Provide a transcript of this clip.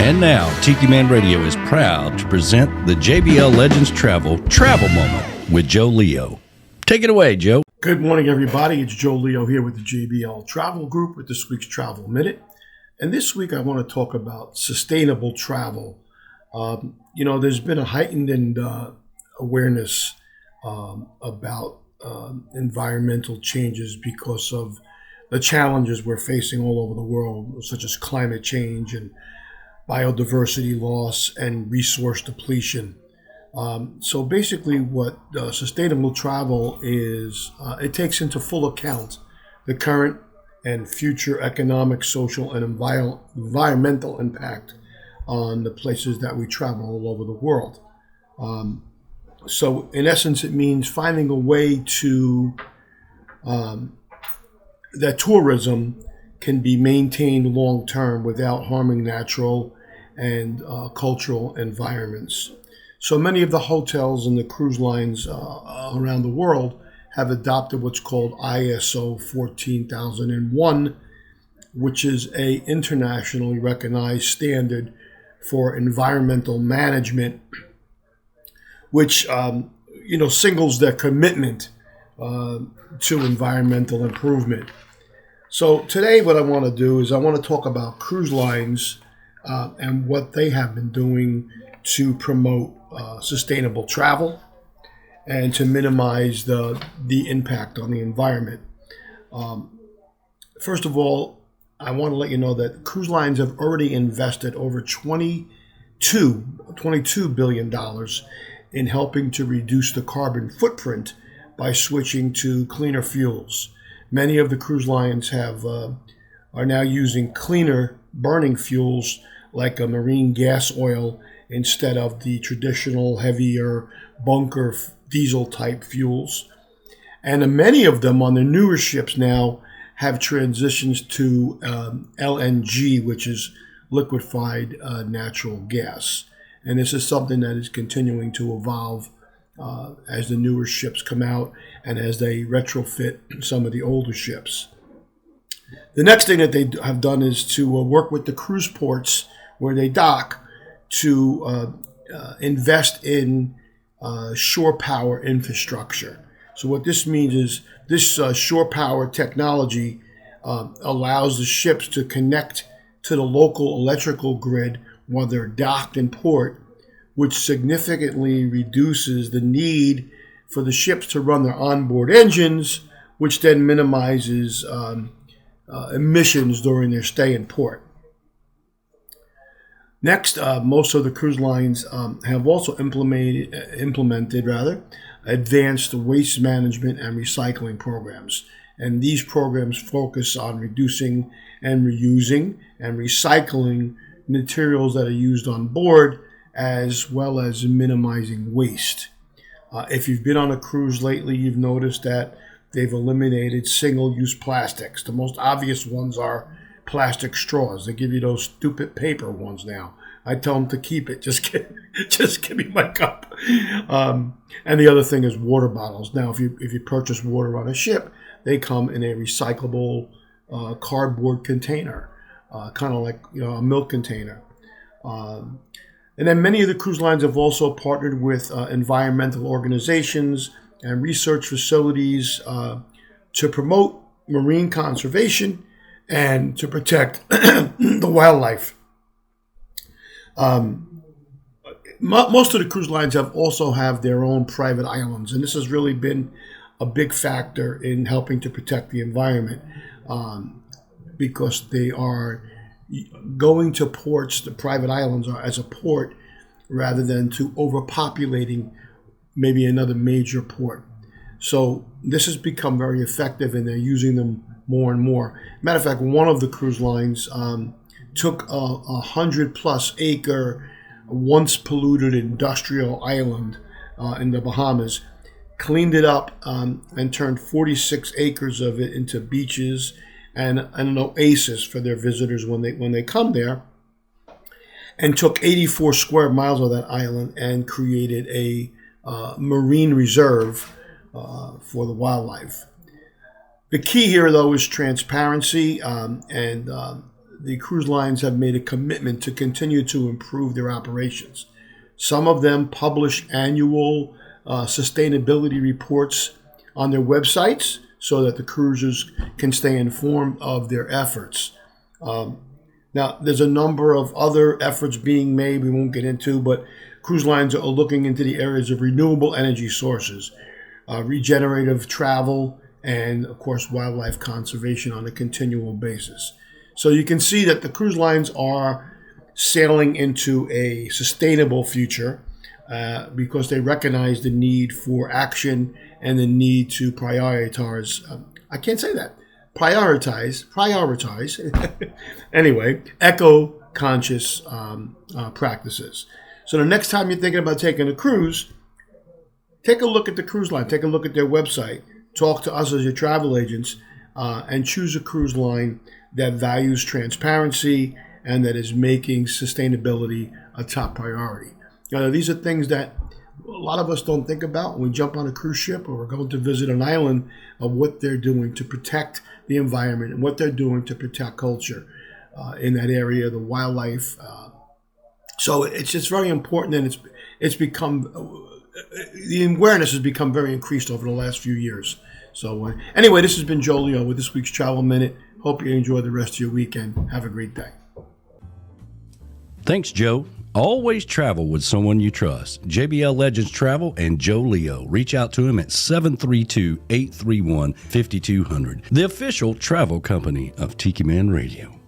And now, Tiki Man Radio is proud to present the JBL Legends Travel Moment with Joe Leo. Take it away, Joe. Good morning, everybody. It's Joe Leo here with the JBL Travel Group with this week's Travel Minute. And this week I want to talk about sustainable travel. There's been a heightened awareness about environmental changes because of the challenges we're facing all over the world, such as climate change and biodiversity loss and resource depletion. So basically what sustainable travel is, it takes into full account the current and future economic, social, and environmental impact on the places that we travel all over the world. So in essence, it means finding a way to that tourism can be maintained long-term without harming natural and cultural environments. So many of the hotels and the cruise lines around the world have adopted what's called ISO 14001, which is a internationally recognized standard for environmental management, which singles their commitment to environmental improvement. So today what I want to do is I want to talk about cruise lines and what they have been doing to promote sustainable travel and to minimize the impact on the environment. First of all, I want to let you know that cruise lines have already invested over $22 billion in helping to reduce the carbon footprint by switching to cleaner fuels. Many of the cruise lines are now using cleaner burning fuels like a marine gas oil instead of the traditional heavier bunker diesel type fuels. And many of them on the newer ships now have transitions to LNG, which is liquefied natural gas. And this is something that is continuing to evolve as the newer ships come out and as they retrofit some of the older ships. The next thing that they have done is to work with the cruise ports where they dock to invest in shore power infrastructure. So what this means is this shore power technology allows the ships to connect to the local electrical grid while they're docked in port, which significantly reduces the need for the ships to run their onboard engines, which then minimizes emissions during their stay in port. Next, most of the cruise lines have also implemented advanced waste management and recycling programs. And these programs focus on reducing and reusing and recycling materials that are used on board, as well as minimizing waste. If you've been on a cruise lately, you've noticed that they've eliminated single-use plastics. The most obvious ones are plastic straws. They give you those stupid paper ones now. I tell them to keep it. Just give me my cup. And the other thing is water bottles. Now, if you purchase water on a ship, they come in a recyclable cardboard container, kind of like a milk container. And then many of the cruise lines have also partnered with environmental organizations and research facilities to promote marine conservation and to protect the wildlife. Most of the cruise lines also have their own private islands, and this has really been a big factor in helping to protect the environment because they are going to ports, the private islands are as a port rather than to overpopulating maybe another major port. So this has become very effective and they're using them more and more. Matter of fact, one of the cruise lines took a 100+ acre, once polluted industrial island in the Bahamas, cleaned it up and turned 46 acres of it into beaches and an oasis for their visitors when they come there, and took 84 square miles of that island and created a marine reserve for the wildlife. The key here, though, is transparency, and the cruise lines have made a commitment to continue to improve their operations. Some of them publish annual sustainability reports on their websites so that the cruisers can stay informed of their efforts. Now, there's a number of other efforts being made we won't get into, but cruise lines are looking into the areas of renewable energy sources, regenerative travel, and, of course, wildlife conservation on a continual basis. So you can see that the cruise lines are sailing into a sustainable future because they recognize the need for action and the need to prioritize. I can't say that. Prioritize. Anyway, eco-conscious practices. So the next time you're thinking about taking a cruise, take a look at the cruise line. Take a look at their website. Talk to us as your travel agents and choose a cruise line that values transparency and that is making sustainability a top priority. Now, these are things that a lot of us don't think about when we jump on a cruise ship or we're going to visit an island, of what they're doing to protect the environment and what they're doing to protect culture in that area, the wildlife. So it's just very important, and it's become the awareness has become very increased over the last few years. So anyway, this has been Joe Leo with this week's Travel Minute. Hope you enjoy the rest of your weekend. Have a great day. Thanks, Joe. Always travel with someone you trust. JBL Legends Travel and Joe Leo. Reach out to him at 732-831-5200. The official travel company of Tiki Man Radio.